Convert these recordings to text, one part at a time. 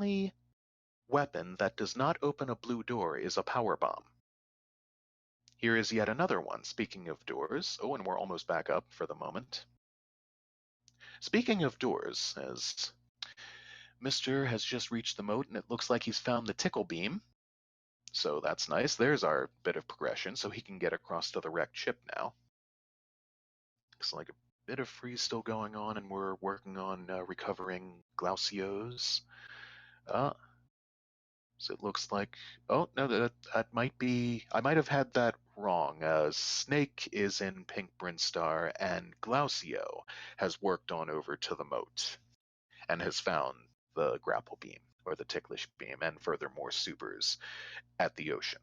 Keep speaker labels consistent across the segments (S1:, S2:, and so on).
S1: only weapon that does not open a blue door is a power bomb. Here is yet another one. Speaking of doors, oh, and we're almost back up for the moment. Speaking of doors, as Mister has just reached the moat, and it looks like he's found the tickle beam. So that's nice. There's our bit of progression, so he can get across to the wrecked ship now. Looks like a bit of freeze still going on, and we're working on recovering Glaucios. So it looks like, oh, no, that might be, I might have had that wrong. Snake is in Pink Brinstar, and Glaucio has worked on over to the moat and has found the grapple beam, or the ticklish beam, and furthermore supers at the ocean.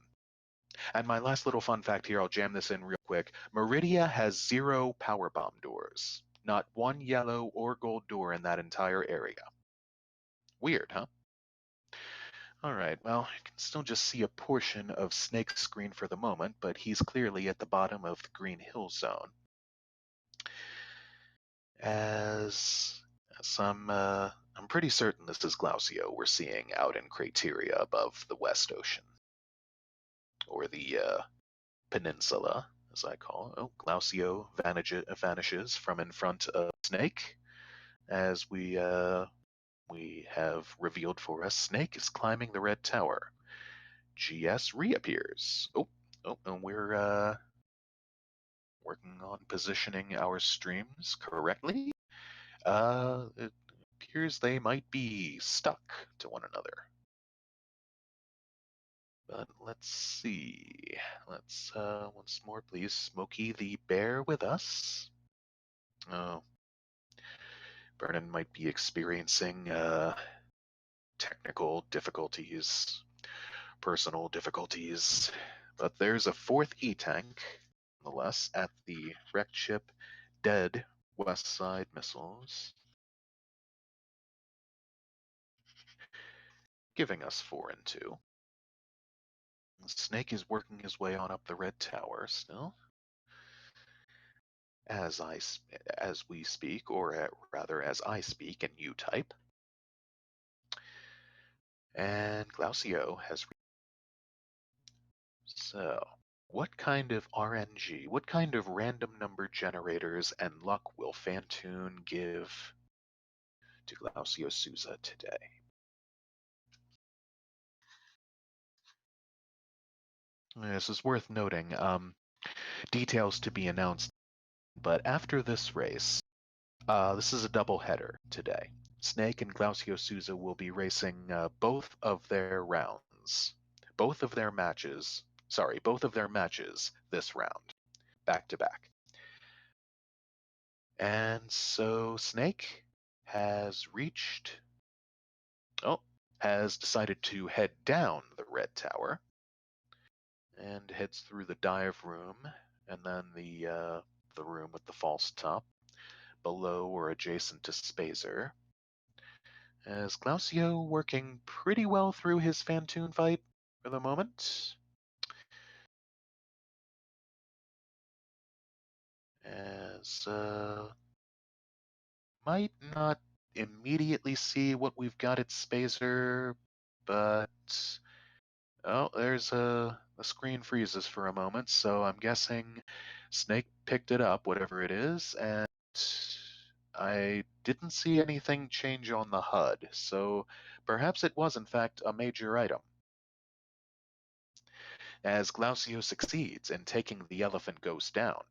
S1: And my last little fun fact here, I'll jam this in real quick. Meridia has 0 power bomb doors. Not one yellow or gold door in that entire area. Weird, huh? Alright, well, you can still just see a portion of Snake's screen for the moment, but he's clearly at the bottom of the Green Hill Zone. As I'm pretty certain this is Glaucio we're seeing out in Crateria above the West Ocean. Or the peninsula, as I call it. Oh, Glaucio vanishes from in front of Snake, as we have revealed for us Snake is climbing the red tower. GS reappears. Oh, and we're working on positioning our streams correctly. It appears they might be stuck to one another. But let's see. Let's once more, please, Smokey the Bear with us. Oh, Vernon might be experiencing technical difficulties, personal difficulties, but there's a 4th E-tank, nonetheless, at the wrecked ship, dead West Side missiles, giving us 4 and 2. Snake is working his way on up the red tower still, as we speak, or rather as I speak and you type. And Glaucio has. So, what kind of RNG, what kind of random number generators and luck will Fantoon give to Glaucio Souza today? This is worth noting. Details to be announced, but after this race, this is a double header today. Snake and Glaucio Souza will be racing both of their matches this round, back to back. And so Snake has decided to head down the red tower and heads through the dive room and then the room with the false top below or adjacent to Spazer. As Glaucio working pretty well through his Fantoon fight for the moment. As might not immediately see what we've got at Spazer, but oh, there's the screen freezes for a moment, so I'm guessing Snake picked it up, whatever it is, and I didn't see anything change on the HUD, so perhaps it was in fact a major item. As Glaucio succeeds in taking the elephant ghost down.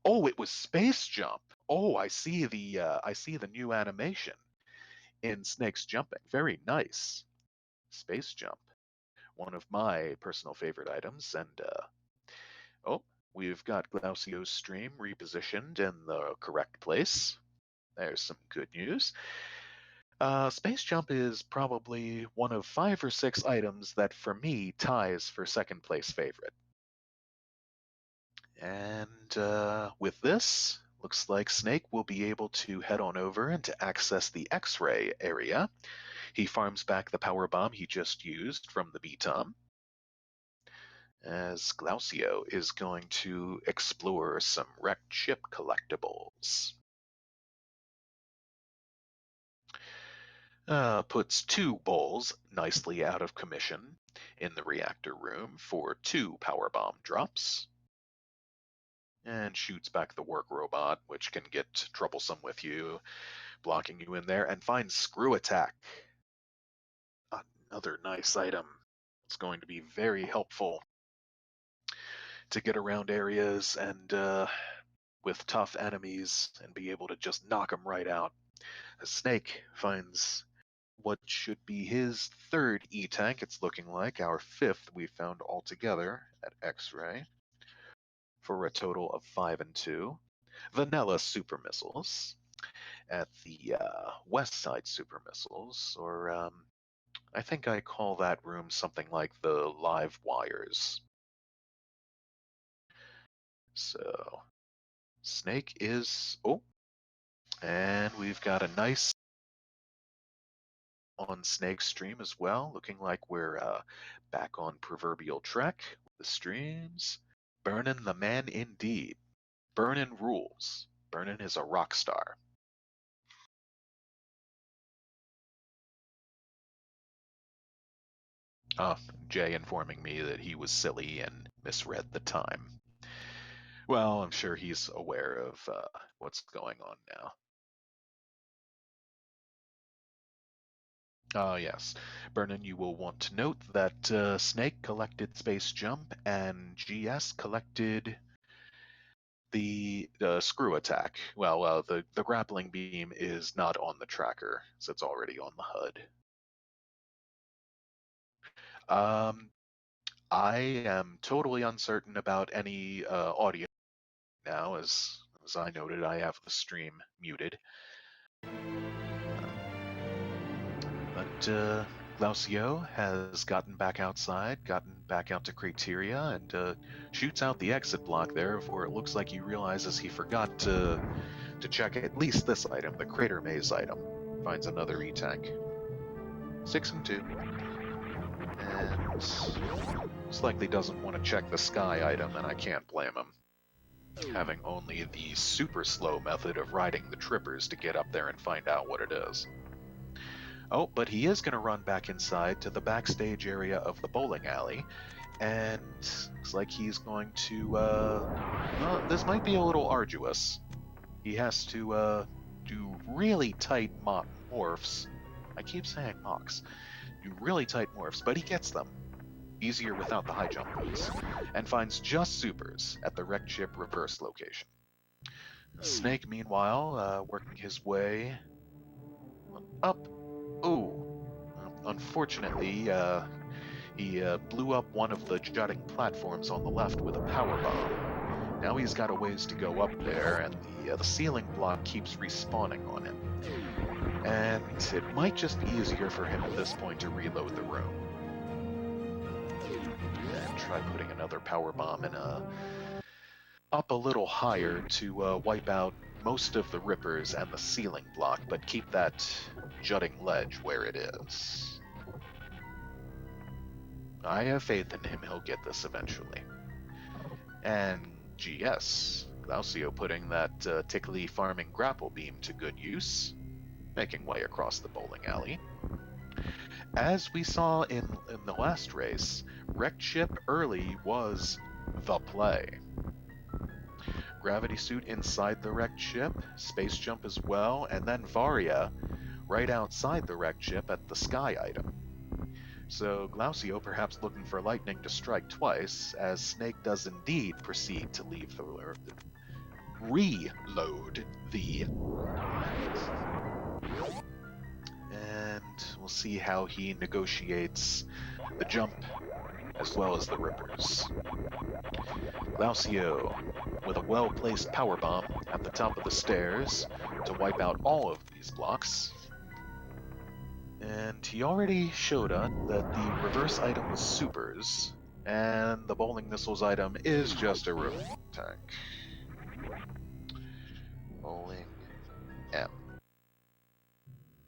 S1: Oh, it was space jump. Oh, I see the new animation in Snake's jumping. Very nice. Space jump. One of my personal favorite items, and oh, we've got Glaucio's stream repositioned in the correct place. There's some good news. Space jump is probably one of 5 or 6 items that, for me, ties for second place favorite. And with this, looks like Snake will be able to head on over and to access the X-ray area. He farms back the power bomb he just used from the B-Tom, as Glaucio is going to explore some wrecked ship collectibles. Puts 2 bowls nicely out of commission in the reactor room for 2 power bomb drops. And shoots back the work robot, which can get troublesome with you, blocking you in there, and finds screw attack. Another nice item. It's going to be very helpful to get around areas and with tough enemies and be able to just knock them right out. A Snake finds what should be his 3rd E-Tank, it's looking like, our 5th we found altogether at X-Ray, for a total of 5 and 2. Vanilla Super Missiles at the West Side Super Missiles, or I think I call that room something like the Live Wires. So, Snake is... Oh, and we've got a nice on Snake's stream as well, looking like we're back on proverbial track with the streams. Burnin' the man indeed. Burnin' rules. Burnin' is a rock star. Jay informing me that he was silly and misread the time. Well, I'm sure he's aware of what's going on now. Yes. Burnin, you will want to note that Snake collected Space Jump and GS collected the screw attack. Well, the grappling beam is not on the tracker, so it's already on the HUD. I am totally uncertain about any audio now, as I noted, I have the stream muted. But Glausio has gotten back outside, gotten back out to Crateria, and shoots out the exit block there before it looks like he realizes he forgot to check at least this item, the Crater Maze item. Finds another E-Tank. 6 and 2. And most likely doesn't want to check the Sky item, and I can't blame him. Having only the super slow method of riding the trippers to get up there and find out what it is. Oh, but he is going to run back inside to the backstage area of the bowling alley, and looks like he's going to, well, this might be a little arduous. He has to do really tight morphs. I keep saying mocks. Do really tight morphs, but he gets them. Easier without the high jump boots, and finds just supers at the wrecked ship reverse location. Snake, meanwhile, working his way up. Oh, unfortunately, he blew up one of the jutting platforms on the left with a power bomb. Now he's got a ways to go up there, and the ceiling block keeps respawning on him. And it might just be easier for him at this point to reload the room. And try putting another power bomb in up a little higher to wipe out most of the rippers and the ceiling block, but keep that jutting ledge where it is. I have faith in him, he'll get this eventually. And GS, Glausio putting that tickly farming grapple beam to good use, making way across the bowling alley. As we saw in the last race, wrecked ship early was the play. Gravity suit inside the wrecked ship, space jump as well, and then Varia right outside the wrecked ship at the sky item. So Glausio perhaps looking for lightning to strike twice, as Snake does indeed proceed to leave the reload the. And we'll see how he negotiates the jump as well as the rippers. Glausio with a well-placed power bomb at the top of the stairs to wipe out all of these blocks. And he already showed us that the reverse item was supers, and the bowling missiles item is just a room tank. Bowling M.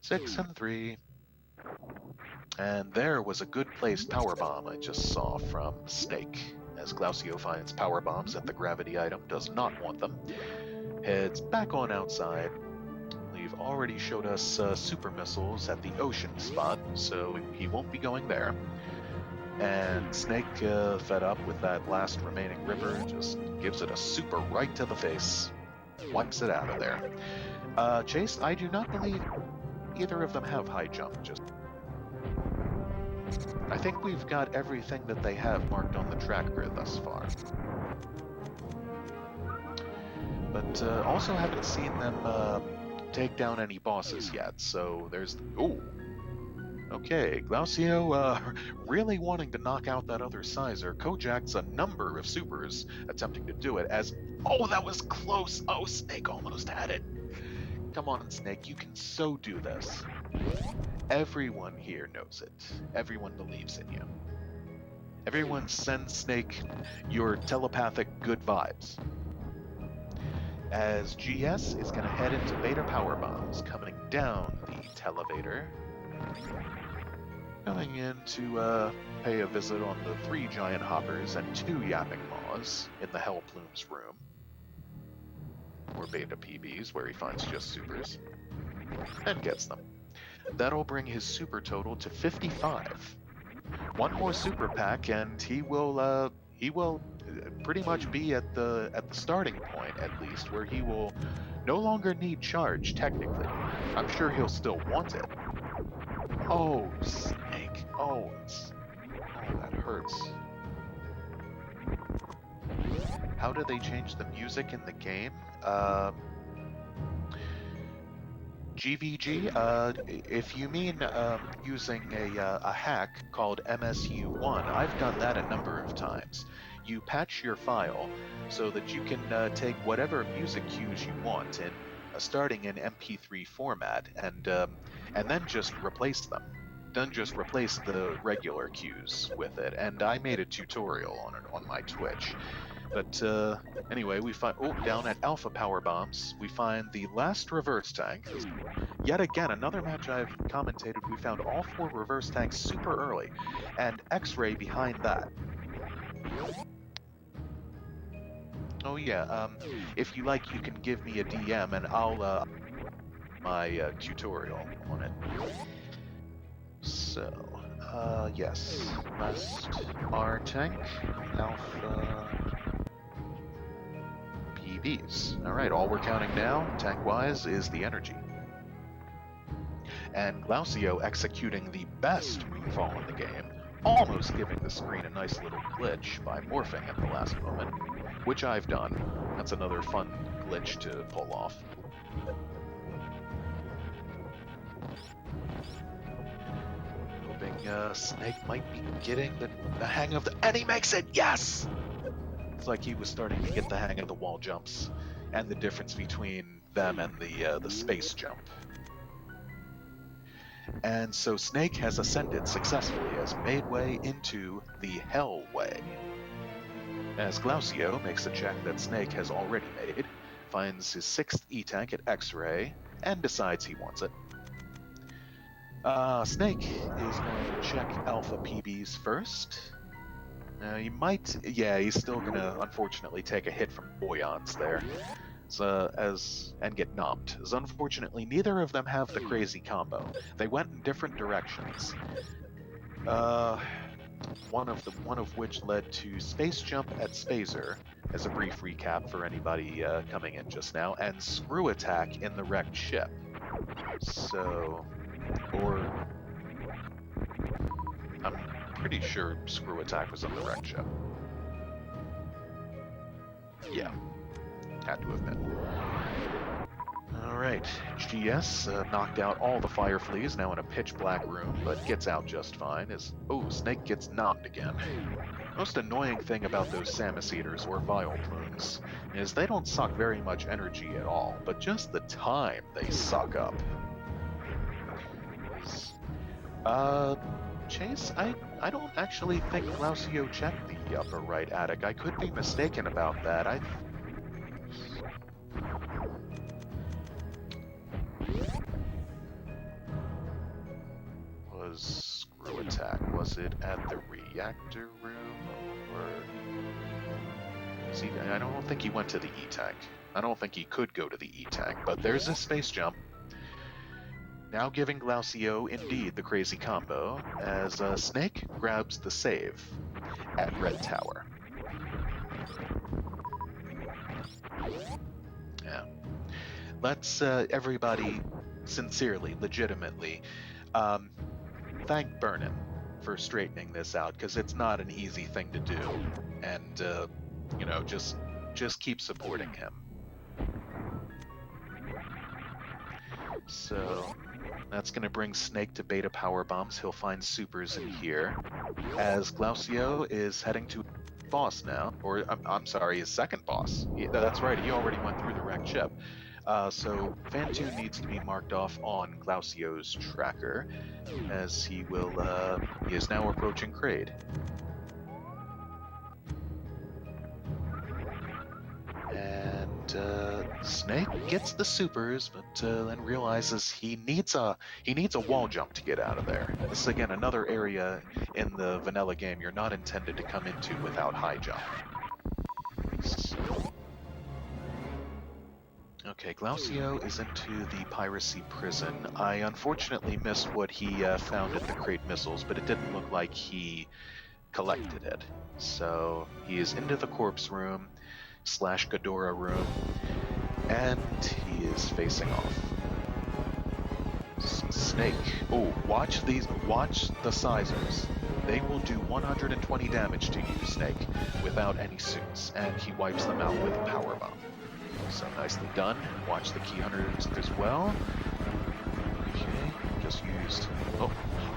S1: 6 and 3. And there was a good placed power bomb I just saw from Snake, as Glausio finds power bombs at the gravity item, does not want them, heads back on outside, believe, already showed us super missiles at the ocean spot, so he won't be going there. And Snake, fed up with that last remaining river, just gives it a super right to the face. Wipes it out of there. Chase, I do not believe either of them have high jump. I think we've got everything that they have marked on the tracker thus far. But also haven't seen them take down any bosses yet, so there's... Ooh! Okay, Glacio really wanting to knock out that other Sizer. Kojak's a number of supers attempting to do it as... Oh, that was close! Oh, Snake almost had it! Come on, Snake, you can so do this. Everyone here knows it. Everyone believes in you. Everyone sends Snake your telepathic good vibes. As GS is going to head into beta power bombs, coming down the televator. Coming in to pay a visit on the 3 giant hoppers and 2 yapping maws in the Hell Plume's room. Or beta PBs, where he finds just supers. And gets them. That'll bring his super total to 55. One more super pack and he will pretty much be at the starting point, at least, where he will no longer need charge, technically. I'm sure he'll still want it. Oh, Snake. Oh, that hurts. How do they change the music in the game? GVG, if you mean using a hack called MSU1, I've done that a number of times. You patch your file so that you can take whatever music cues you want in starting in MP3 format and then just replace them. Then just replace the regular cues with it. And I made a tutorial on it on my Twitch. But anyway, we find down at Alpha Power Bombs, we find the last reverse tank. Yet again, another match I've commentated, we found all 4 reverse tanks super early, and X-Ray behind that. Oh yeah, if you like, you can give me a DM and I'll my tutorial on it. So, yes, last R tank, Alpha PBs. Alright, all we're counting now, tank-wise, is the energy. And Glacio executing the best moonfall in the game, almost giving the screen a nice little glitch by morphing at the last moment, which I've done. That's another fun glitch to pull off. Hoping Snake might be getting the hang of the... And he makes it! Yes! It's like he was starting to get the hang of the wall jumps and the difference between them and the space jump. And so Snake has ascended successfully, has made way into the Hell Way. As Glacio makes a check that Snake has already made, finds his 6th E-Tank at X-Ray, and decides he wants it. Snake is going to check Alpha PBs first. He might... Yeah, he's still gonna, unfortunately, take a hit from Boyons there. And get knocked, as unfortunately neither of them have the crazy combo. They went in different directions. One of which led to Space Jump at Spazer, as a brief recap for anybody coming in just now, and Screw Attack in the wrecked ship. So, or I'm pretty sure Screw Attack was on the wrecked ship. Yeah. Had to have been. Alright, GS knocked out all the fire fleas, now in a pitch black room, but gets out just fine as... Oh, Snake gets knocked again. Most annoying thing about those Samus Eaters or Vile Plumes is they don't suck very much energy at all, but just the time they suck up. Chase, I don't actually think Glacio checked the upper right attic. I could be mistaken about that. Was Screw Attack, was it at the reactor room, or... See, I don't think he went to the E-Tank. I don't think he could go to the E-Tank, but there's a space jump. now giving Glacio indeed the crazy combo as Snake grabs the save at Red Tower. Yeah. Let's everybody sincerely, legitimately, thank Burnin for straightening this out, because it's not an easy thing to do, and you know, just keep supporting him. So that's going to bring Snake to beta power bombs. He'll find supers in here, as Glacio is heading to boss now, or I'm sorry, his second boss. That's right, he already went through the wrecked ship. So Fantoon needs to be marked off on Glaucio's tracker, as he is now approaching Kraid. And Snake gets the supers, but then realizes he needs a wall jump to get out of there. This is again another area in the vanilla game you're not intended to come into without high jump. So, okay, Glaucio is into the piracy prison. I unfortunately missed what he found at the crate missiles, but it didn't look like he collected it. So he is into the corpse room / Ghidorah room, and he is facing off. Snake. Oh, watch the sizers. They will do 120 damage to you, Snake, without any suits, and he wipes them out with a power bomb. So nicely done. Watch the key hunters as well. Okay, just used.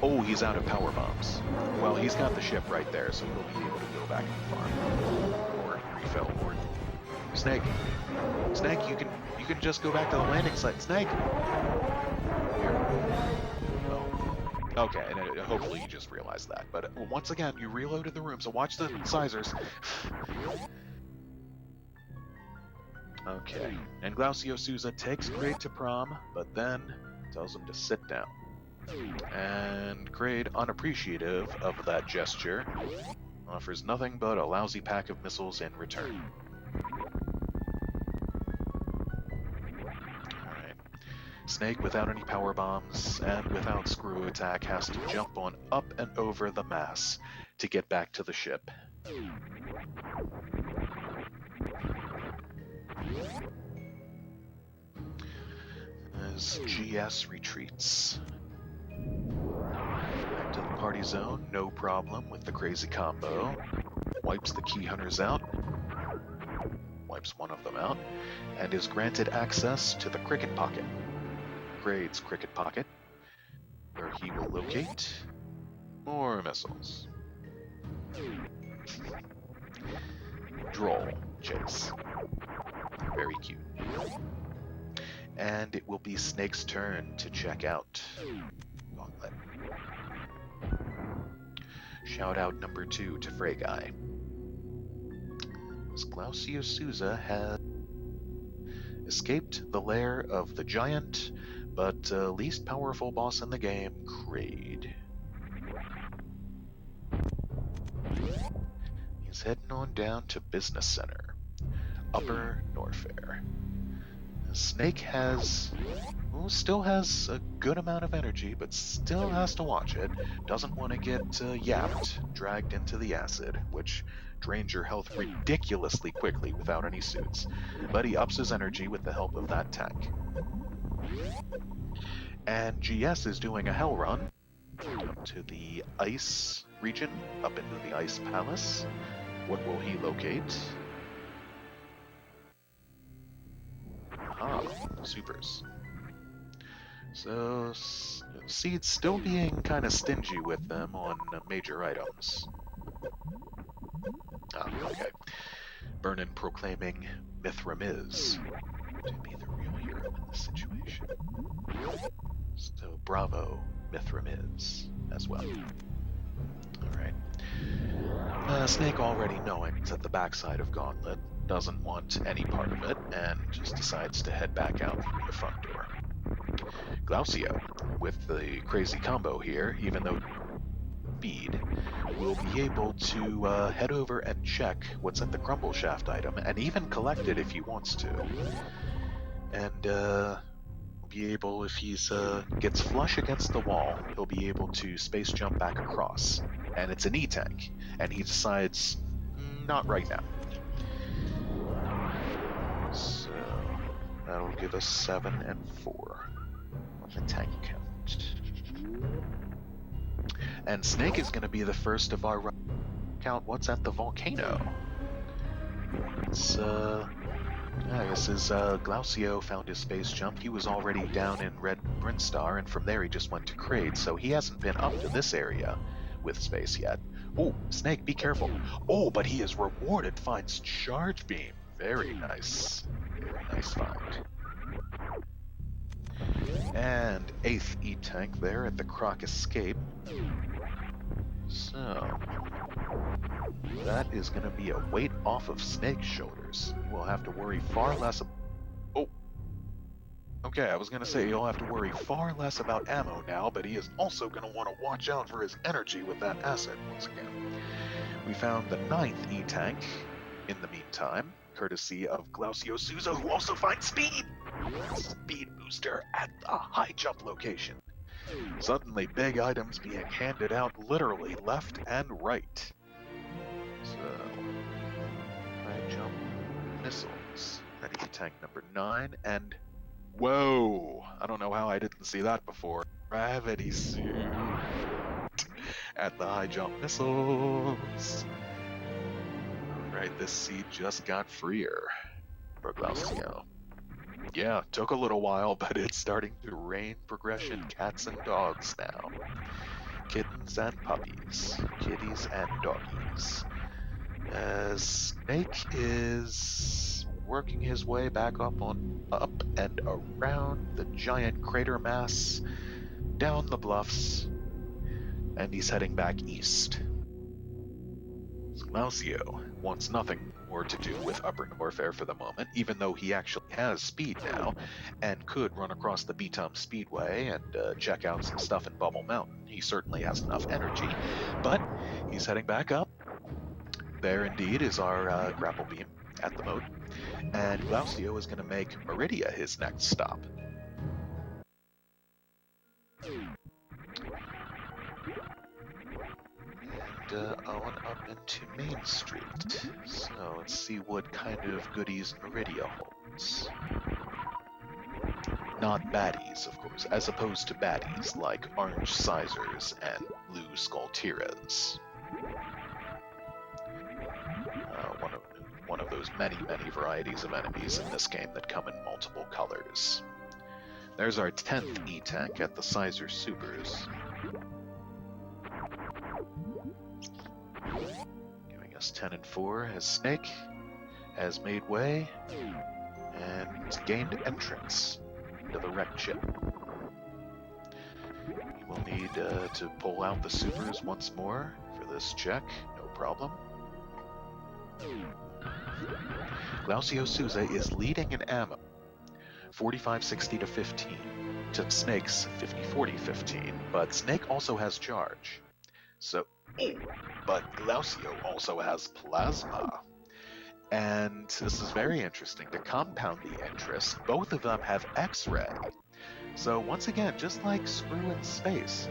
S1: Oh, he's out of power bombs. Well, he's got the ship right there, so he'll be able to go back and farm or refill. Or Snake, you can just go back to the landing site. Snake. Oh, okay. And hopefully you just realized that. But once again, you reloaded the room, so watch the sizers. Okay, and Glaucio Souza takes Kraid to prom, but then tells him to sit down. And Kraid, unappreciative of that gesture, offers nothing but a lousy pack of missiles in return. Alright. Snake, without any power bombs and without screw attack, has to jump on up and over the mass to get back to the ship. As GS retreats. Back to the party zone, no problem with the crazy combo. Wipes the key hunters out. Wipes one of them out. And is granted access to the cricket pocket. Kraid's cricket pocket, where he will locate more missiles. Droll chase. Very cute. And it will be Snake's turn to check out Gauntlet. Shout out number 2 to Frey Guy. As Glaucio Souza has escaped the lair of the giant but least powerful boss in the game, Kraid. He's heading on down to Business Center, Upper Norfair. Snake still has a good amount of energy, but still has to watch it. Doesn't want to get yapped, dragged into the acid, which drains your health ridiculously quickly without any suits. But he ups his energy with the help of that tank. And GS is doing a hell run up to the ice region, up into the ice palace. What will he locate? Supers. So, Seed's still being kind of stingy with them on major items. Okay. Burnin proclaiming Mithramiz to be the real hero in this situation. So, bravo, Mithramiz as well. Alright. Snake, already knowing it's at the backside of Gauntlet, doesn't want any part of it, and just decides to head back out through the front door. Glaucio, with the crazy combo here, even though speed, will be able to head over and check what's at the crumble shaft item, and even collect it if he wants to. And will be able, if he's gets flush against the wall, he'll be able to space jump back across. And it's an E-tank, and he decides, not right now. So that'll give us 7 and 4 on the tank count. And Snake is going to be the first of our count. What's at the volcano? It's I guess as Glausio found his space jump, he was already down in Red Brinstar, and from there he just went to Kraid, so he hasn't been up to this area with space yet. Oh, Snake, be careful. Oh, but he is rewarded, finds Charge Beam. Very nice. Very nice find. And 8th E-Tank there at the Croc Escape. So that is going to be a weight off of Snake's shoulders. We'll have to worry far less oh. Okay, I was going to say he'll have to worry far less about ammo now, but he is also going to want to watch out for his energy with that asset once again. We found the 9th E-Tank in the meantime, courtesy of Glausio Souza, who also finds speed! Speed booster at the high jump location. Suddenly, big items being handed out literally left and right. So, high jump missiles. Ready to tank number 9, and whoa! I don't know how I didn't see that before. Gravity suit at the high jump missiles. Alright, this seed just got freer for Glausio. Yeah, took a little while, but it's starting to rain progression cats and dogs now. Kittens and puppies. Kitties and doggies. Snake is working his way back up and around the giant crater mass, down the bluffs, and he's heading back east. Glausio wants nothing more to do with Upper Warfare for the moment, even though he actually has speed now, and could run across the Betum Speedway and check out some stuff in Bubble Mountain. He certainly has enough energy, but he's heading back up. There indeed is our grapple beam at the moat, and Glausio is going to make Meridia his next stop. On up into Main Street. So let's see what kind of goodies Meridia holds. Not baddies, of course, as opposed to baddies like orange sizers and blue Skulltiras. One of those many varieties of enemies in this game that come in multiple colors. There's our 10th E-Tank at the Sizer Supers. Giving us 10 and 4 as Snake has made way and gained entrance to the wrecked ship. You will need to pull out the supers once more for this check, no problem. Glausio Souza is leading in ammo, 45-60 to 15, to Snake's 50-40 15, but Snake also has charge. So, but Glausio also has plasma. And this is very interesting. To compound the interest, both of them have X-ray. So once again, just like Screw in Space,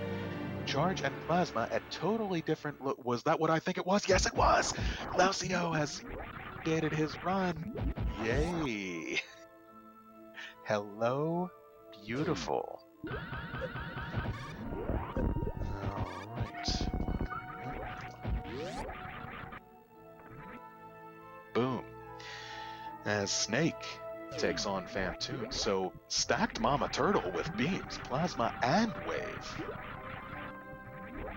S1: charge and plasma at totally different was that what I think it was? Yes, it was! Glausio has created his run. Yay! Hello, beautiful. Alright. Boom. As Snake takes on Fantoon, so stacked Mama Turtle with beams, plasma, and wave.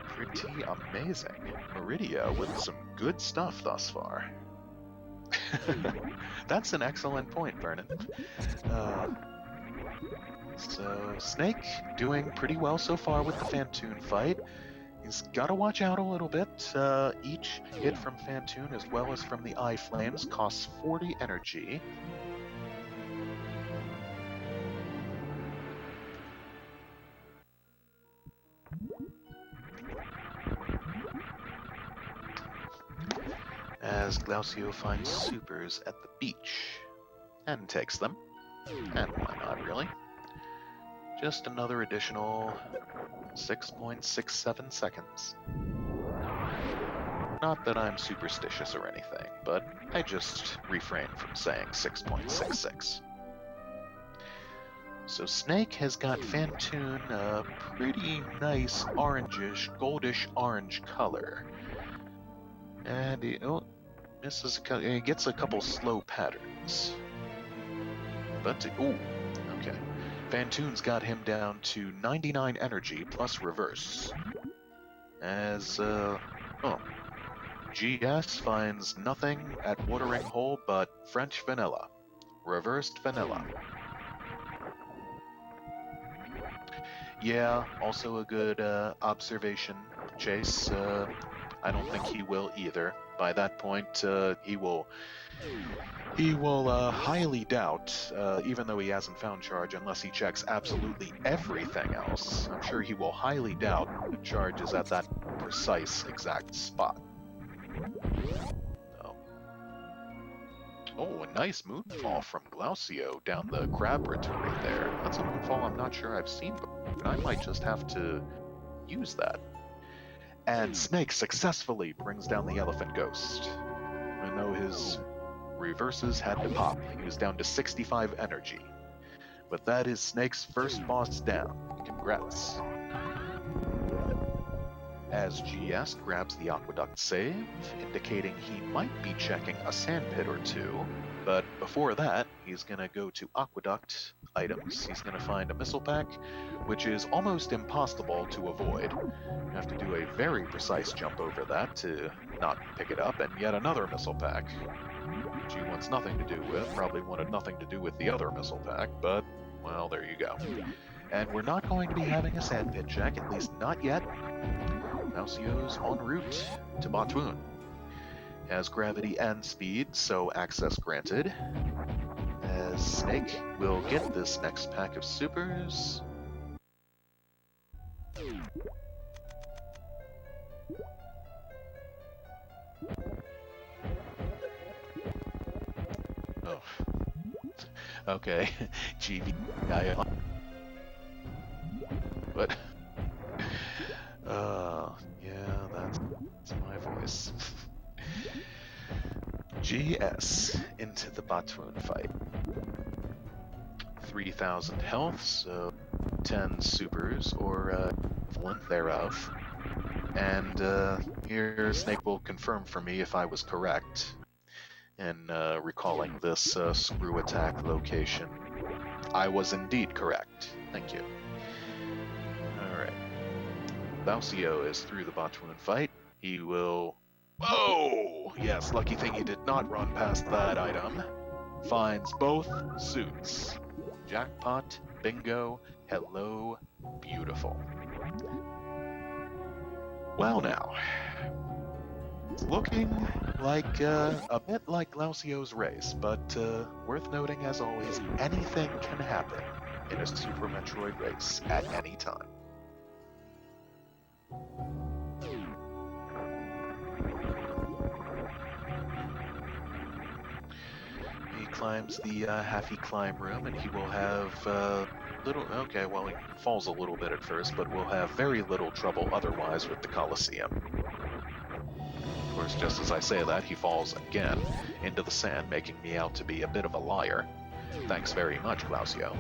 S1: Pretty amazing. Meridia with some good stuff thus far. That's an excellent point, Vernon. So Snake doing pretty well so far with the Fantoon fight. He's got to watch out a little bit. Each hit from Fantoon as well as from the Eye Flames costs 40 energy. As Glausio finds supers at the beach and takes them. And why not, really? Just another additional 6.67 seconds. Not that I'm superstitious or anything, but I just refrain from saying 6.66. So Snake has got Phantoon a pretty nice orangish, goldish orange color. And he he gets a couple slow patterns. But, ooh, okay. Phantoon's got him down to 99 energy plus reverse. As, GS finds nothing at Watering Hole but French vanilla. Reversed vanilla. Yeah, also a good observation, Chase. I don't think he will either. By that point, he will highly doubt, even though he hasn't found charge unless he checks absolutely everything else. I'm sure he will highly doubt that charge is at that precise exact spot. Oh, a nice moonfall from Glausio down the Crabratory there. That's a moonfall I'm not sure I've seen before, but I might just have to use that. And Snake successfully brings down the Elephant Ghost. I know his reverses had to pop. He was down to 65 energy. But that is Snake's first boss down. Congrats. As GS grabs the Aqueduct save, indicating he might be checking a sandpit or two, but before that, he's going to go to Aqueduct items. He's going to find a missile pack, which is almost impossible to avoid. You have to do a very precise jump over that to not pick it up, and yet another missile pack, which he wants nothing to do with, probably wanted nothing to do with the other missile pack, but, well, there you go. And we're not going to be having a sandpit check, at least not yet. Glaucio's en route to Batwoon. Has gravity and speed, so access granted. As Snake will get this next pack of supers. Oh. Okay. GB. But yeah, that's my voice. GS into the Batwoon fight. 3,000 health, so 10 supers, or equivalent thereof. And here Snake will confirm for me if I was correct in recalling this screw attack location. I was indeed correct. Thank you. Alright. Glaucio is through the Batwoon fight. He will... Oh! Yes, lucky thing he did not run past that item. Finds both suits. Jackpot, bingo, hello, beautiful. Well now, it's looking like a bit like Glaucio's race, but worth noting as always, anything can happen in a Super Metroid race at any time. He climbs the Happy Climb room, and he will have little... Okay, well, he falls a little bit at first, but will have very little trouble otherwise with the Colosseum. Of course, just as I say that, he falls again into the sand, making me out to be a bit of a liar. Thanks very much, Glaucio.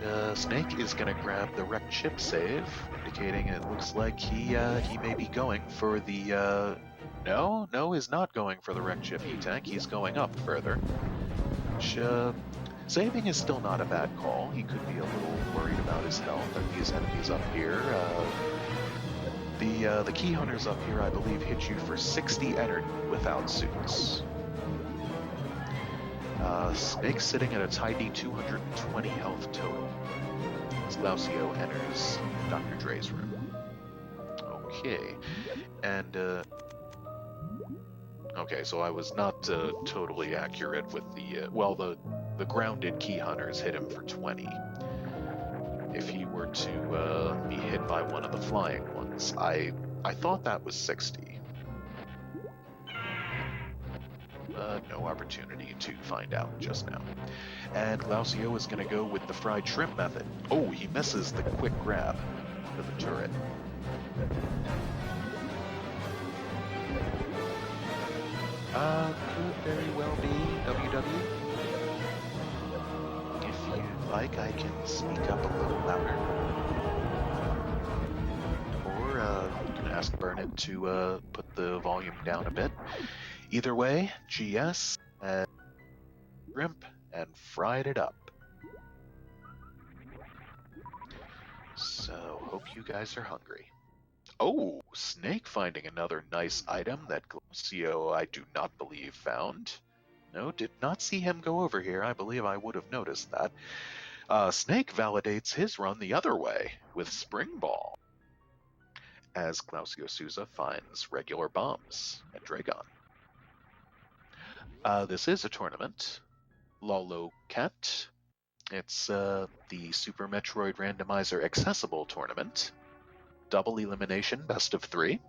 S1: And Snake is going to grab the wrecked ship save, indicating it looks like he may be going for the... No, he's not going for the wrecked ship E-Tank. He's going up further. Which, saving is still not a bad call. He could be a little worried about his health and these enemies up here. The key hunters up here, I believe, hit you for 60 energy without suits. Snake sitting at a tidy 220 health total. As Glaucio enters Dr. Dre's room. Okay, and okay, so I was not totally accurate with the well, the grounded key hunters hit him for 20. If he were to be hit by one of the flying ones, I thought that was 60. No opportunity to find out just now. And Glausio is going to go with the fried shrimp method. Oh, he misses the quick grab to the turret. Could very well be WW. If you'd like, I can speak up a little louder. Or you can ask Burnett to put the volume down a bit. Either way, GS and shrimp and fried it up. So, hope you guys are hungry. Oh, Snake finding another nice item that Glacio, I do not believe, found. No, did not see him go over here. I believe I would have noticed that. Snake validates his run the other way with Spring Ball, as Glacio Souza finds regular bombs and Dragon. This is a tournament. Lolo Cat. It's the Super Metroid Randomizer Accessible Tournament. Double elimination, best of 3.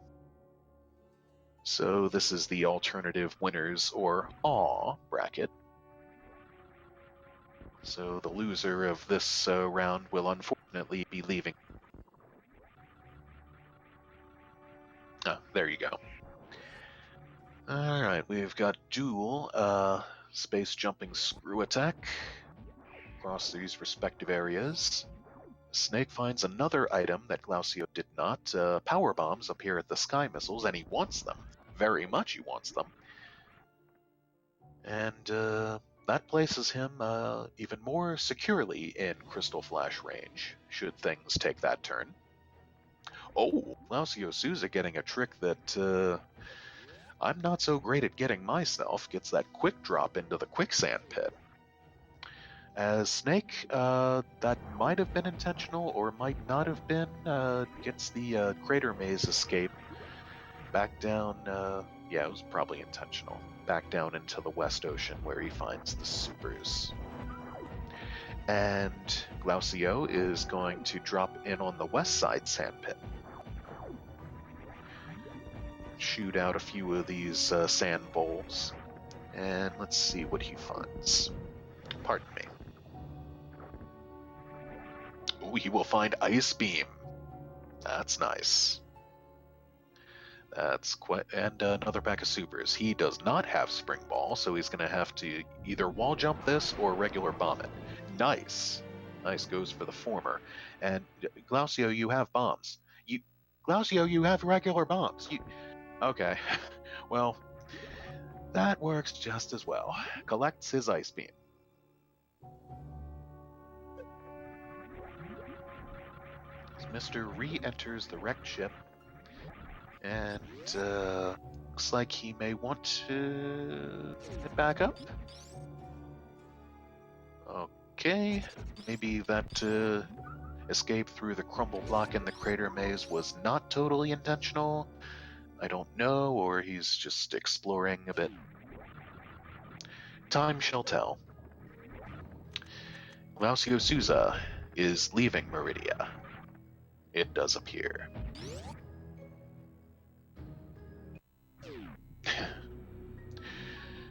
S1: So this is the alternative winners or AW bracket. So the loser of this round will unfortunately be leaving. There you go. Alright, we've got dual space jumping screw attack across these respective areas. Snake finds another item that Glacio did not. Power bombs appear at the sky missiles, and he wants them. Very much he wants them. And that places him even more securely in Crystal Flash range, should things take that turn. Oh, Glacio Souza getting a trick that I'm not so great at getting myself, gets that quick drop into the quicksand pit. As Snake, that might have been intentional or might not have been, gets the crater maze escape back down, yeah, it was probably intentional, back down into the West Ocean where he finds the supers. And Glacio is going to drop in on the west side sandpit. Shoot out a few of these sand bowls. And let's see what he finds. Pardon me. Ooh, he will find Ice Beam. That's nice. That's quite... And another pack of supers. He does not have Spring Ball, so he's going to have to either wall jump this or regular bomb it. Nice. Nice, goes for the former. And Glacio, you have bombs. Glacio, you have regular bombs. Okay. Well, that works just as well. Collects his Ice Beam. Mr. re-enters the wrecked ship, and looks like he may want to get back up. Okay, maybe that escape through the crumble block in the crater maze was not totally intentional. I don't know, or he's just exploring a bit. Time shall tell. Glacio Souza is leaving Meridia. It does appear.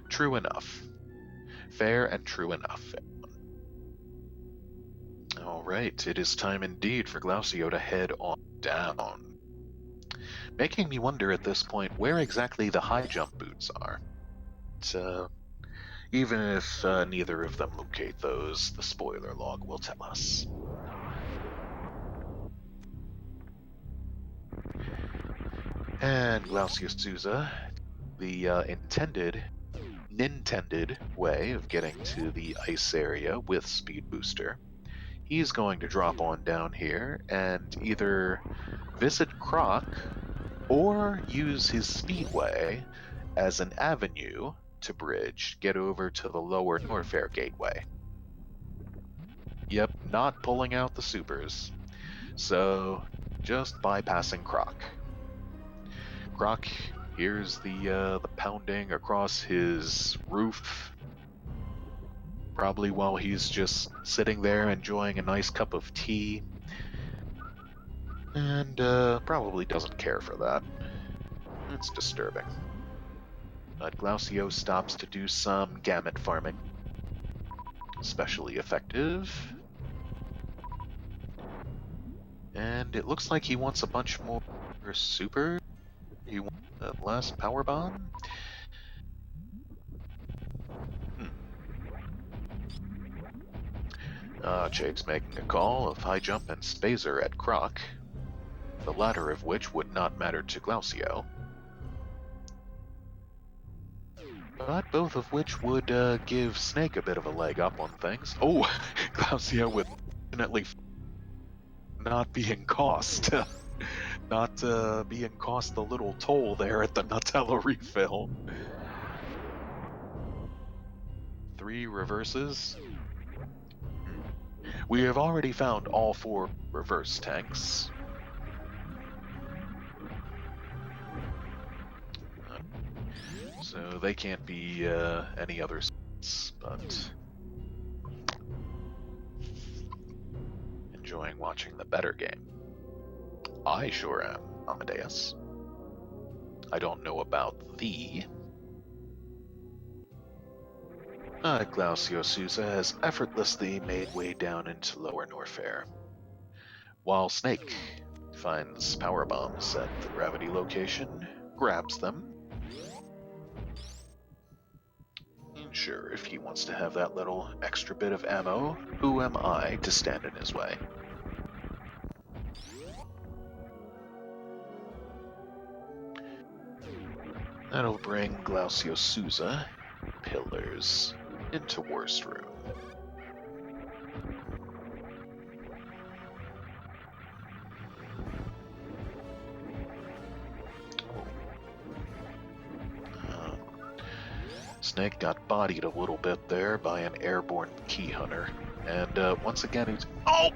S1: True enough. Fair and true enough. Alright, it is time indeed for Glacio to head on down. Making me wonder at this point where exactly the high jump boots are. But, even if neither of them locate those, the spoiler log will tell us. And Glacio Souza, the Nintended way of getting to the ice area with Speed Booster, he's going to drop on down here and either visit Croc or use his Speedway as an avenue to bridge, get over to the lower Norfair Gateway. Yep, not pulling out the supers. So, just bypassing Croc. Croc hears the pounding across his roof, probably while he's just sitting there enjoying a nice cup of tea, and probably doesn't care for that. It's disturbing. But Glacio stops to do some gamut farming. Especially effective. And it looks like he wants a bunch more super. He wants less power bomb. Jake's making a call of high jump and Spazer at Croc, the latter of which would not matter to Glacio. But both of which would give Snake a bit of a leg up on things. Oh, Glacio with definitely not being cost. Not being cost a little toll there at the Nutella refill. 3 reverses. We have already found all 4 reverse tanks. So they can't be any other sorts, but enjoying watching the better game. I sure am, Amadeus. I don't know about thee. Glacio Souza has effortlessly made way down into Lower Norfair, while Snake finds power bombs at the gravity location, grabs them. Sure, if he wants to have that little extra bit of ammo, who am I to stand in his way? That'll bring Glacio Souza, pillars, into worst room. Snake got bodied a little bit there by an airborne key hunter, and once again he's... Oh!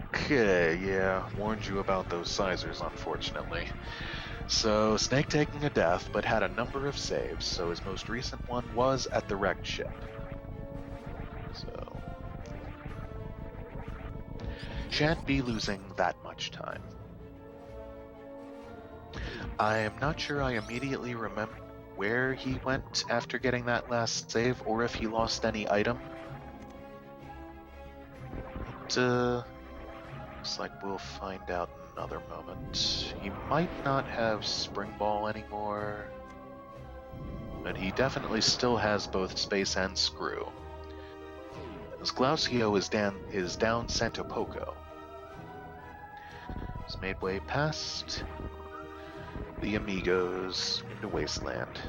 S1: Okay, yeah, warned you about those sizers, unfortunately. So, Snake taking a death, but had a number of saves, so his most recent one was at the wrecked ship. So... shan't be losing that much time. I am not sure I immediately remember where he went after getting that last save, or if he lost any item. But, looks like we'll find out in another moment. He might not have Spring Ball anymore, but he definitely still has both Space and Screw. As Glacio is down Santo Poco. He's made way past the Amigos into Wasteland.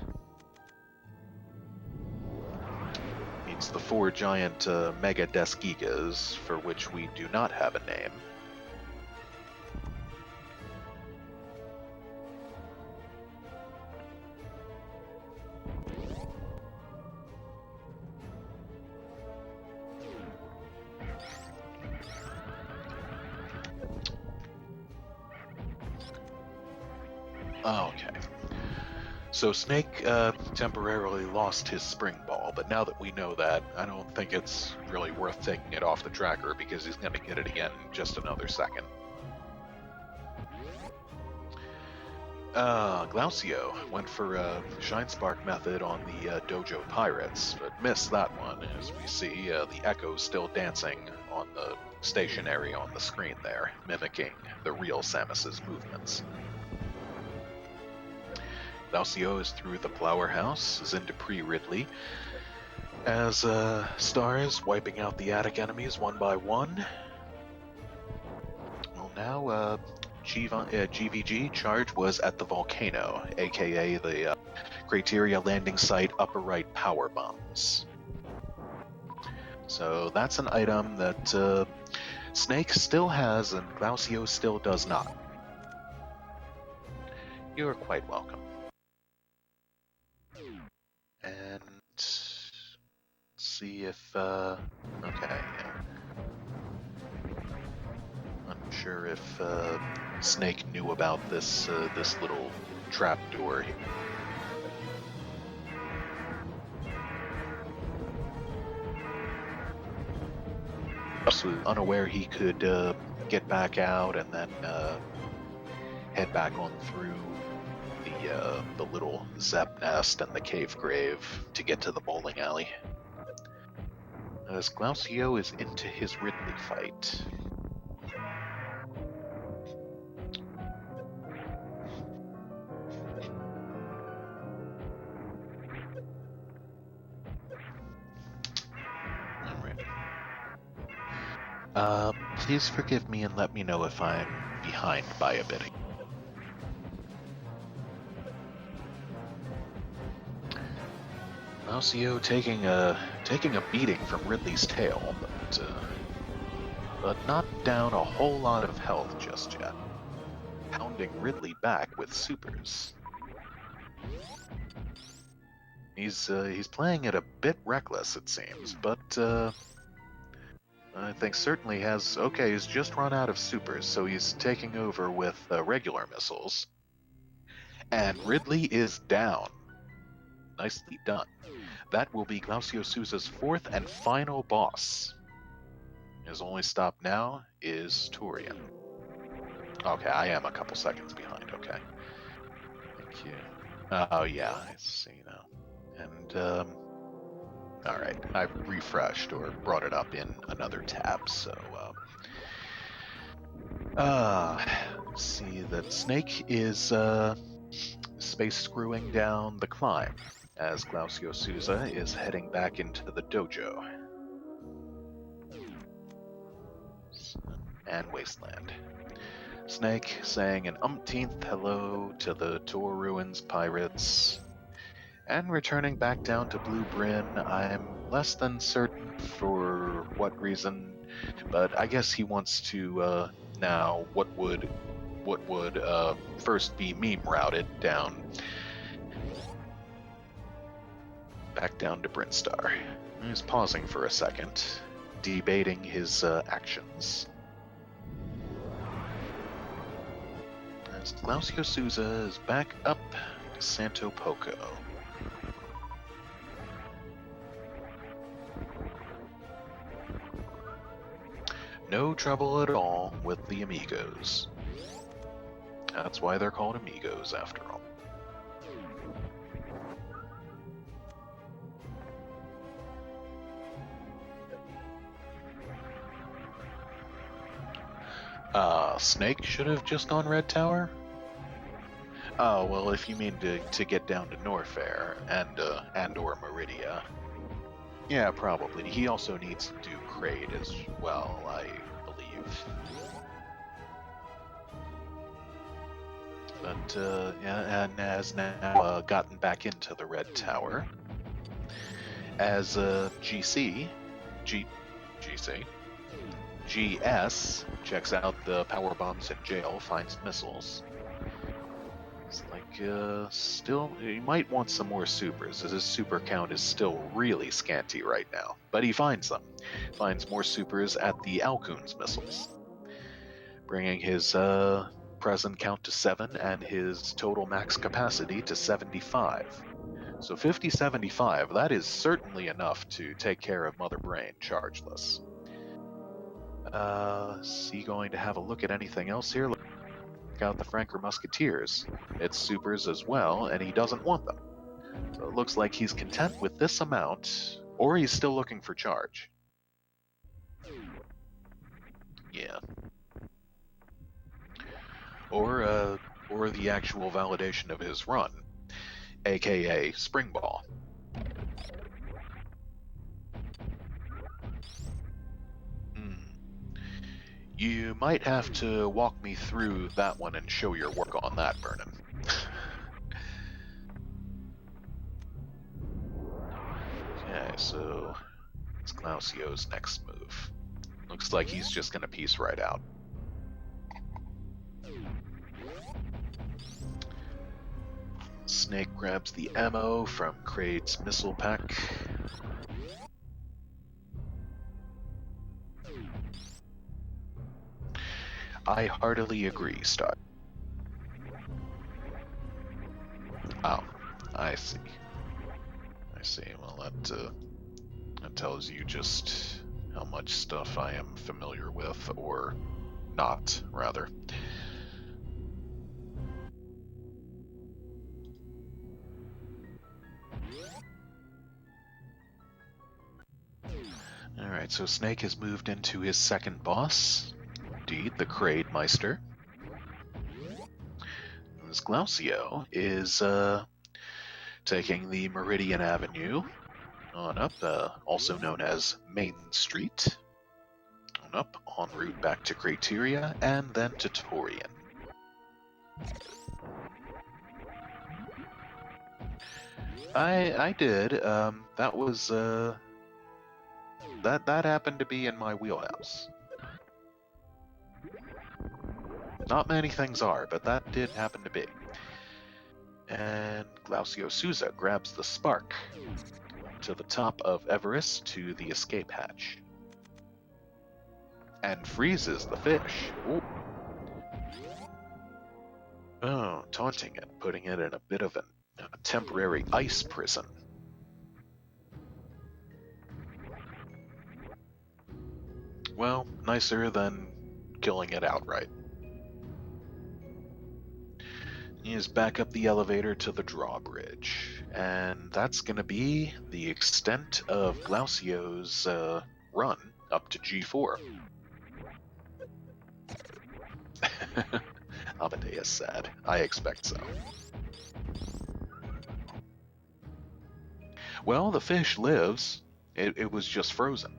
S1: Meets the 4 giant Mega Deskigas, for which we do not have a name. Okay. So Snake temporarily lost his Spring Ball, but now that we know that, I don't think it's really worth taking it off the tracker because he's going to get it again in just another second. Glacio went for a Shine Spark method on the Dojo Pirates, but missed that one. As we see, the Echo's still dancing on the stationary on the screen there, mimicking the real Samus's movements. Glacio is through the Flower House, is into pre-Ridley, as stars wiping out the attic enemies one by one. Well, now GVG charge was at the volcano, aka the Crateria landing site upper right power bombs. So that's an item that Snake still has and Glacio still does not. You're quite welcome. And see if okay, yeah. Unsure if Snake knew about this this little trap door here. Was unaware he could get back out and then head back on through the little Zep nest and the cave grave to get to the bowling alley. As Glausio is into his Ridley fight. Alright. Please forgive me and let me know if I'm behind by a bit. Glausio taking a beating from Ridley's tail, but not down a whole lot of health just yet. Pounding Ridley back with supers. He's playing it a bit reckless, it seems, but I think certainly has. Okay, he's just run out of supers, so he's taking over with regular missiles. And Ridley is down. Nicely done. That will be Glausio Souza's fourth and final boss. His only stop now is Turian. Okay, I am a couple seconds behind. Okay. Thank you. Oh, yeah, I see now. And, alright, I've refreshed or brought it up in another tab, so, see that Snake is, space screwing down the climb as Glausio Souza is heading back into the dojo. And Wasteland. Snake saying an umpteenth hello to the Tor Ruins pirates. And returning back down to Blue Bryn, I'm less than certain for what reason, but I guess he wants to, now, what would first be meme routed down, back down to Brinstar. He's pausing for a second, debating his actions. As Glausio Souza is back up to Santo Poco. No trouble at all with the amigos. That's why they're called amigos, after all. Snake should have just gone Red Tower? Oh, well, if you mean to get down to Norfair and or Meridia. Yeah, probably. He also needs to do Kraid as well, I believe. But, yeah, and has now gotten back into the Red Tower. As GC GS checks out the power bombs in jail, finds missiles. It's like, still, he might want some more supers, as his super count is still really scanty right now. But he finds them. Finds more supers at the Alcoon's missiles. Bringing his present count to 7 and his total max capacity to 75. So 50-75, that is certainly enough to take care of Mother Brain chargeless. Is he going to have a look at anything else here? Check out the Franker Musketeers. It's supers as well, and he doesn't want them. So it looks like he's content with this amount, or he's still looking for charge. Yeah. Or the actual validation of his run, aka Spring Ball. You might have to walk me through that one and show your work on that, Vernon. Okay, so it's Glaucio's next move. Looks like he's just gonna piece right out. Snake grabs the ammo from Kraid's missile pack. I heartily agree, Star. Oh, I see. I see. Well, that tells you just how much stuff I am familiar with, or not, rather. so Snake has moved into his second boss. Indeed, the Kraidmeister. As Glausio is taking the Meridian Avenue on up, also known as Main Street, on up, en route back to Crateria and then to Torian. I did. That was that happened to be in my wheelhouse. Not many things are, but that did happen to be. And Glausio Souza grabs the spark to the top of Everest to the escape hatch. And freezes the fish. Ooh. Oh, taunting it, putting it in a bit of a temporary ice prison. Well, nicer than killing it outright. He is back up the elevator to the drawbridge, and that's going to be the extent of Glaucio's run up to G4. Amadeus said, I expect so. Well, the fish lives. It was just frozen.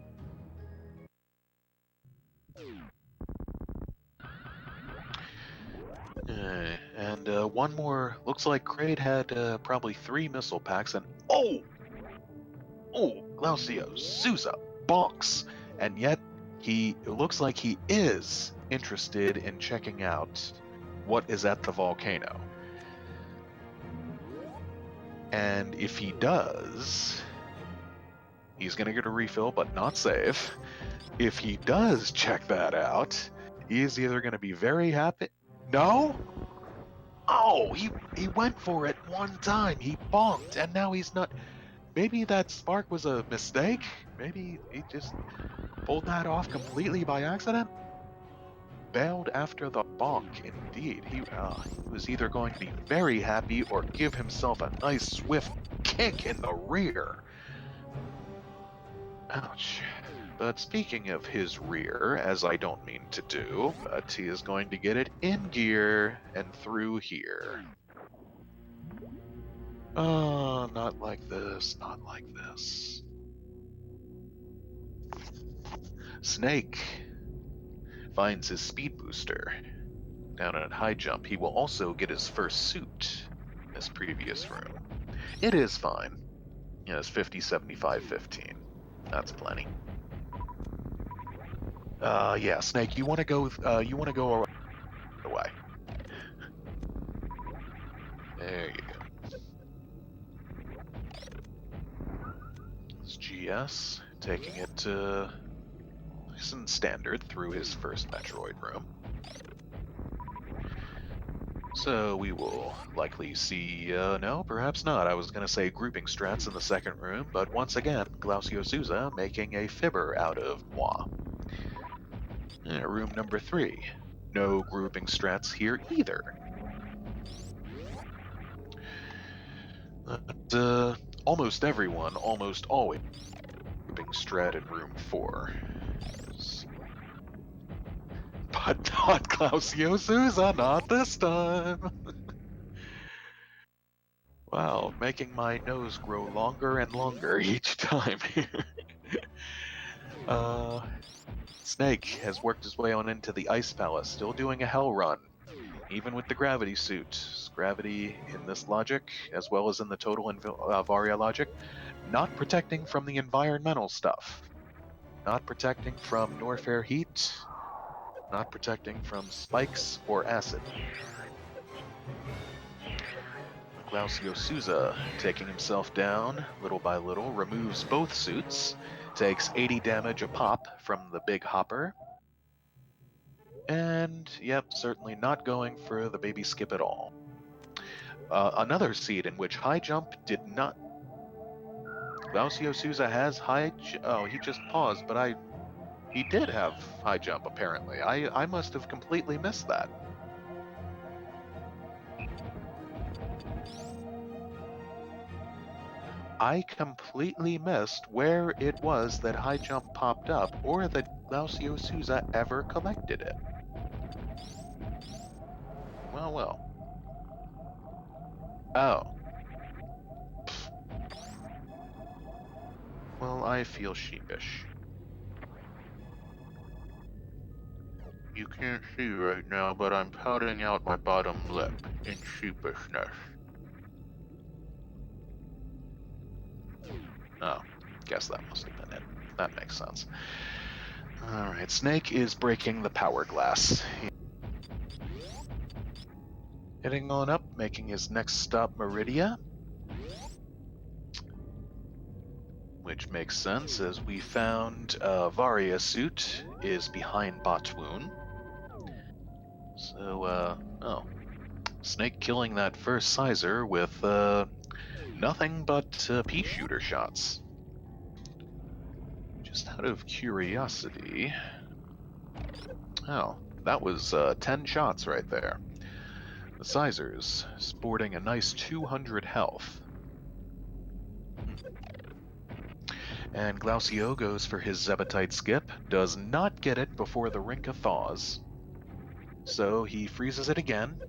S1: And one more. Looks like Kraid had probably 3 missile packs, and oh, Glausio Souza bonks, and yet it looks like he is interested in checking out what is at the volcano. And if he does, he's gonna get a refill, but not save. If he does check that out, he is either gonna be very happy. No? Oh, he went for it one time. He bonked, and now he's not. Maybe that spark was a mistake? Maybe he just pulled that off completely by accident? Bailed after the bonk, indeed. He was either going to be very happy or give himself a nice swift kick in the rear. Ouch. But speaking of his rear, as I don't mean to do, but he is going to get it in gear and through here. Oh, not like this, not like this. Snake finds his speed booster down at high jump. He will also get his first suit in his previous room. It is fine. Yeah, it's 50, 75, 15. That's plenty. Yeah, Snake, you want to go away. There you go. It's GS, taking it to nice and standard through his first Metroid room. So we will likely see, no, perhaps not. I was going to say grouping strats in the second room, but once again, Glausio Souza making a fibber out of moi. Room number 3. No grouping strats here either. But, almost everyone, almost always grouping strat in room 4. But not Glausio Souza, not this time. Wow, making my nose grow longer and longer each time here. Snake has worked his way on into the Ice Palace, still doing a hell run, even with the gravity suit. Gravity in this logic, as well as in the total Varia logic, not protecting from the environmental stuff. Not protecting from Norfair heat, not protecting from spikes or acid. Glausio Souza, taking himself down little by little, removes both suits, takes 80 damage a pop from the big hopper, and, yep, certainly not going for the baby skip at all. Another seed in which high jump did not... Glausio Souza has oh, he just paused, but he did have high jump, apparently. I must have completely missed that. I completely missed where it was that high jump popped up, or that Glacio Souza ever collected it. Well, well. Oh. Well, I feel sheepish. You can't see right now, but I'm pouting out my bottom lip in sheepishness. Oh, guess that must have been it. That makes sense. Alright, Snake is breaking the power glass. Heading on up, making his next stop Meridia. Which makes sense, as we found Varia suit is behind Batwoon. So, oh. Snake killing that first Sizer with nothing but pea shooter shots. Just out of curiosity... Oh, that was 10 shots right there. The Sizers sporting a nice 200 health. And Glacio goes for his Zebetite skip, does not get it before the Rinka thaws. So he freezes it again.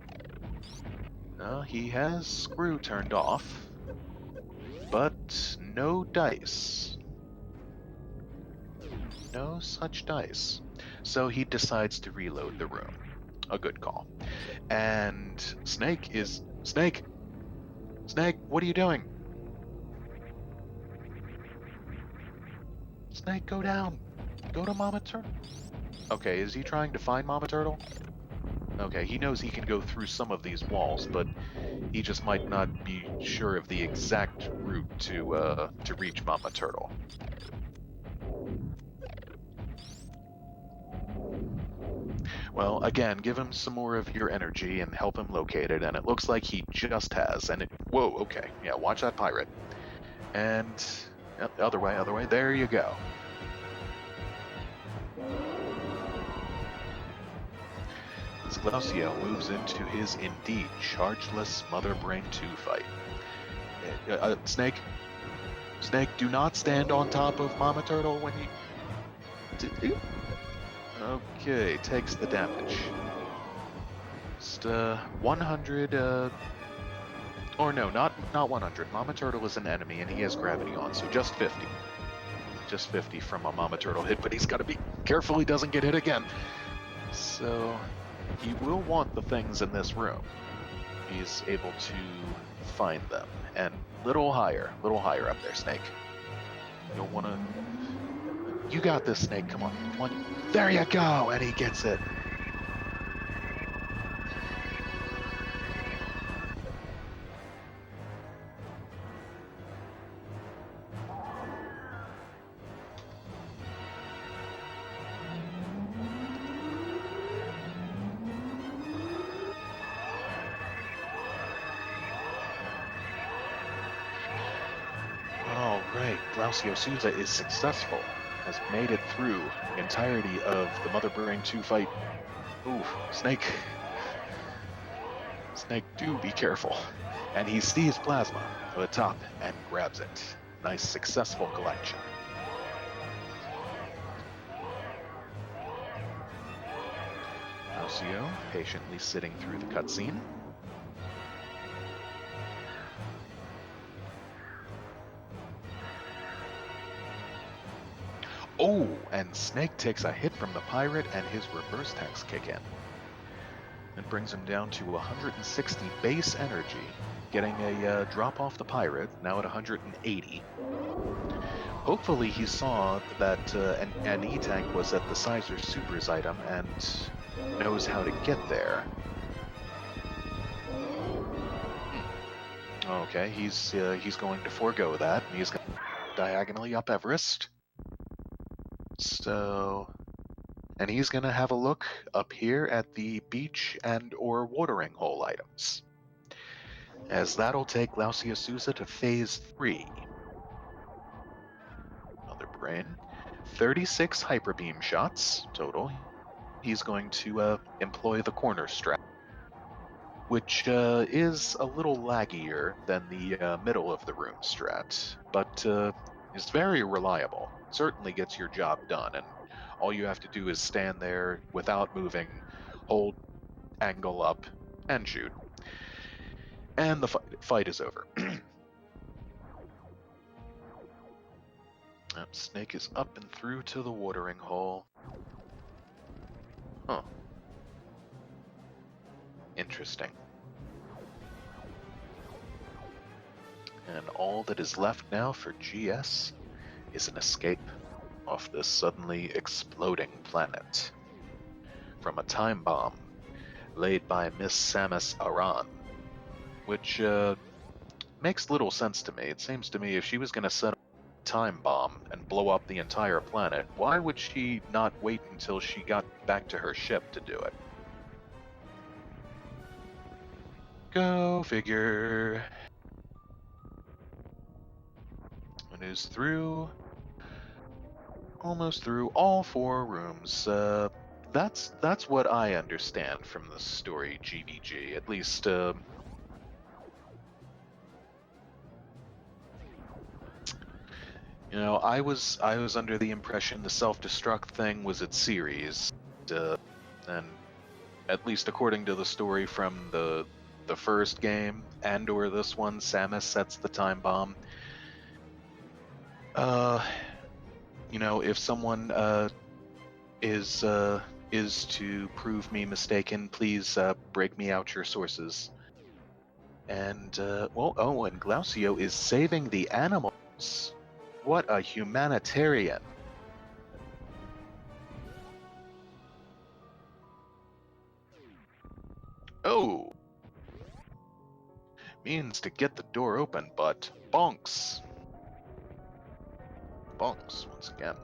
S1: He has Screw turned off, but no dice. No such dice. So he decides to reload the room. A good call. And Snake is... Snake! Snake, what are you doing? Snake, go down. Go to Mama Turtle. Okay, is he trying to find Mama Turtle? Okay, he knows he can go through some of these walls, but he just might not be sure of the exact route to reach Mama Turtle. Well, again, give him some more of your energy and help him locate it, and it looks like he just has, and it... Whoa, okay, yeah, watch that pirate. And... Yep, other way, there you go. As Glacio moves into his indeed chargeless Mother Brain 2 fight. Snake? Snake, do not stand on top of Mama Turtle when you... Okay, takes the damage. Just 100, or no, not 100. Mama Turtle is an enemy and he has gravity on, so just 50. Just 50 from a Mama Turtle hit, but he's got to be careful he doesn't get hit again. So he will want the things in this room. He's able to find them. And little higher up there, Snake. You'll want to... You got this, Snake, come on. Come on. There you go, and he gets it. All right, Glacio Souza is successful. Has made it through the entirety of the Mother Brain 2 fight. Ooh, Snake. Snake, do be careful. And he sees Plasma to the top and grabs it. Nice, successful collection. Glacio patiently sitting through the cutscene. Oh, and Snake takes a hit from the pirate and his reverse tax kick in. It brings him down to 160 base energy, getting a drop off the pirate, now at 180. Hopefully he saw that an E-Tank was at the Sizer Supers item and knows how to get there. Okay, he's going to forego that. He's going diagonally up Everest. So, and he's going to have a look up here at the beach and or watering hole items, as that'll take Glacio Souza to phase 3. Mother Brain, 36 hyper beam shots total. He's going to employ the corner strat. which is a little laggier than the middle of the room strat, but is very reliable. Certainly gets your job done, and all you have to do is stand there without moving, hold angle up, and shoot. And the fight is over. Snake is up and through to the watering hole. Huh. Interesting. And all that is left now for GS is an escape off this suddenly exploding planet from a time bomb laid by Miss Samus Aran, which makes little sense to me. It seems to me if she was going to set up a time bomb and blow up the entire planet, why would she not wait until she got back to her ship to do it? Go figure. It is through, almost through all 4 rooms. That's what I understand from the story GBG. At least, you know, I was under the impression the self-destruct thing was its series, and at least according to the story from the first game and or this one, Samus sets the time bomb. You know, if someone is to prove me mistaken, please break me out your sources. And well, oh, and Glausio is saving the animals. What a humanitarian. Oh, means to get the door open, but bonks. Bonks once again.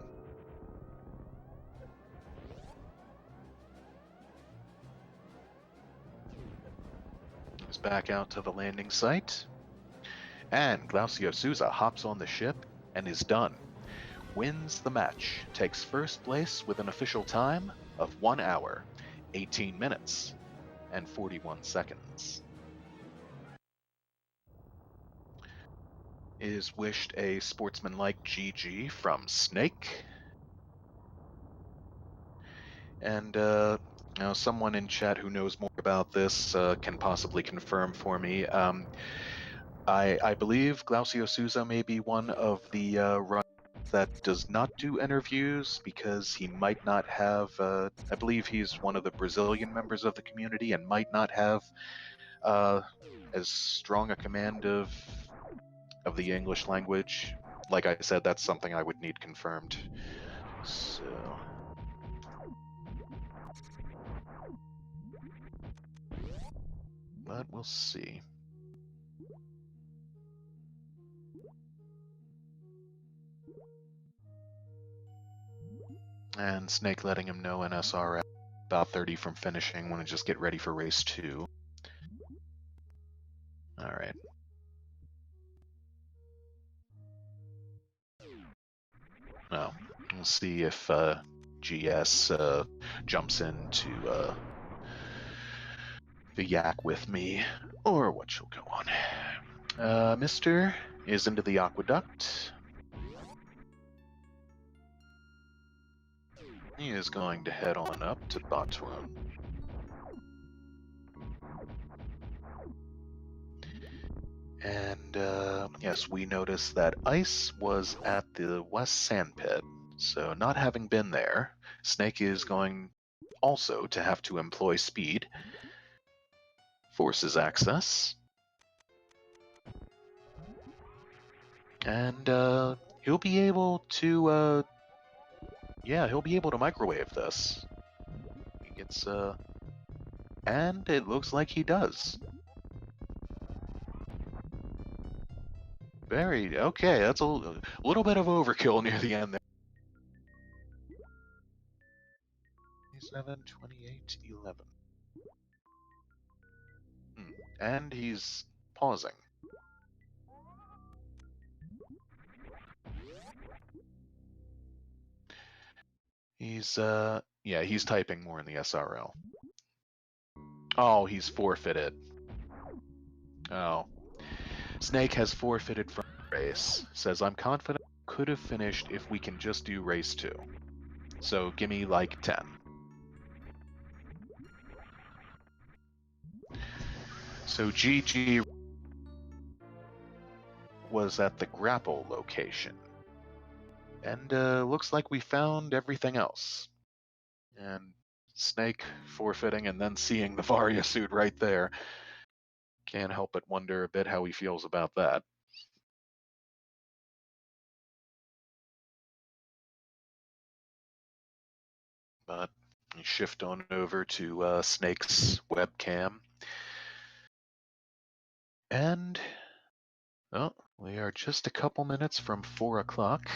S1: He's back out to the landing site. And Glausio Souza hops on the ship and is done. Wins the match, takes first place with an official time of 1 hour, 18 minutes, and 41 seconds. Is wished a sportsmanlike GG from Snake. And you know, someone in chat who knows more about this can possibly confirm for me. I believe Glausio Souza may be one of the runners that does not do interviews because he might not have. I believe he's one of the Brazilian members of the community and might not have as strong a command of the English language. Like I said, that's something I would need confirmed. So. But we'll see. And Snake letting him know in SRAT about 30 from finishing. Want to just get ready for race 2. Alright. Oh, we'll see if GS jumps in to the yak with me, or what she'll go on. Mister is into the aqueduct. He is going to head on up to Batun. And yes, we noticed that Ice was at the West Sandpit, so not having been there, Snake is going also to have to employ speed, forces access, and he'll be able to, yeah, he'll be able to microwave this. He gets, and it looks like he does. Very, okay, that's a little bit of overkill near the end there. 27, 28, 11. And he's pausing. He's, yeah, he's typing more in the SRL. Oh, he's forfeited. Oh. Snake has forfeited from the race. Says, I'm confident I could have finished if we can just do race 2. So give me like 10. So GG was at the grapple location. And looks like we found everything else. And Snake forfeiting and then seeing the Varia suit right there. Can't help but wonder a bit how he feels about that. But you shift on over to Snake's webcam. And, oh, we are just a couple minutes from 4 o'clock.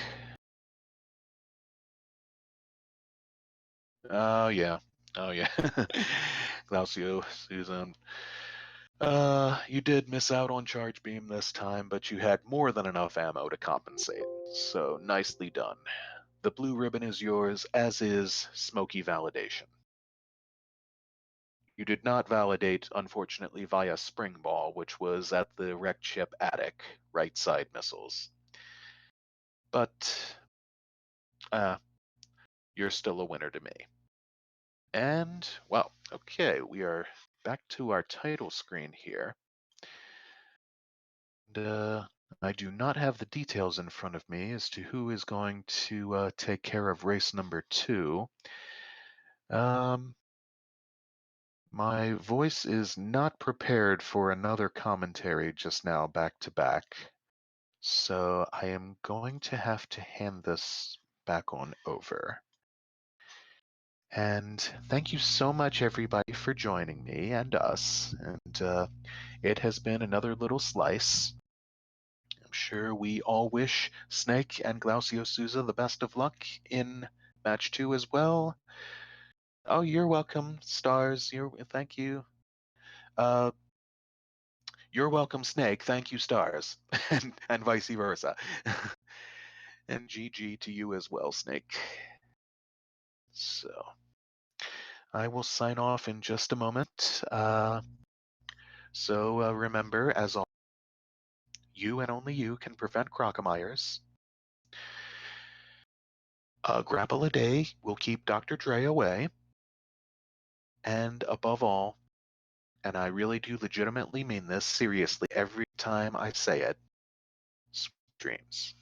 S1: Oh, yeah. Oh, yeah. Glacio, Susan. You did miss out on charge beam this time, but you had more than enough ammo to compensate. So nicely done. The blue ribbon is yours, as is Smoky Validation. You did not validate, unfortunately, via Spring Ball, which was at the wrecked ship attic, right side missiles. But, you're still a winner to me. And, well, okay, we are back to our title screen here. And, I do not have the details in front of me as to who is going to take care of race number 2. My voice is not prepared for another commentary just now back to back, so I am going to have to hand this back on over. And thank you so much, everybody, for joining me and us. And it has been another little slice. I'm sure we all wish Snake and Glaucio Souza the best of luck in match 2 as well. Oh, you're welcome, Stars. Thank you. You're welcome, Snake. Thank you, Stars. and vice versa. And GG to you as well, Snake. So I will sign off in just a moment. So remember, as always, you and only you can prevent Crocomires. Grapple a day will keep Dr. Dre away. And above all, and I really do legitimately mean this seriously every time I say it, sweet dreams.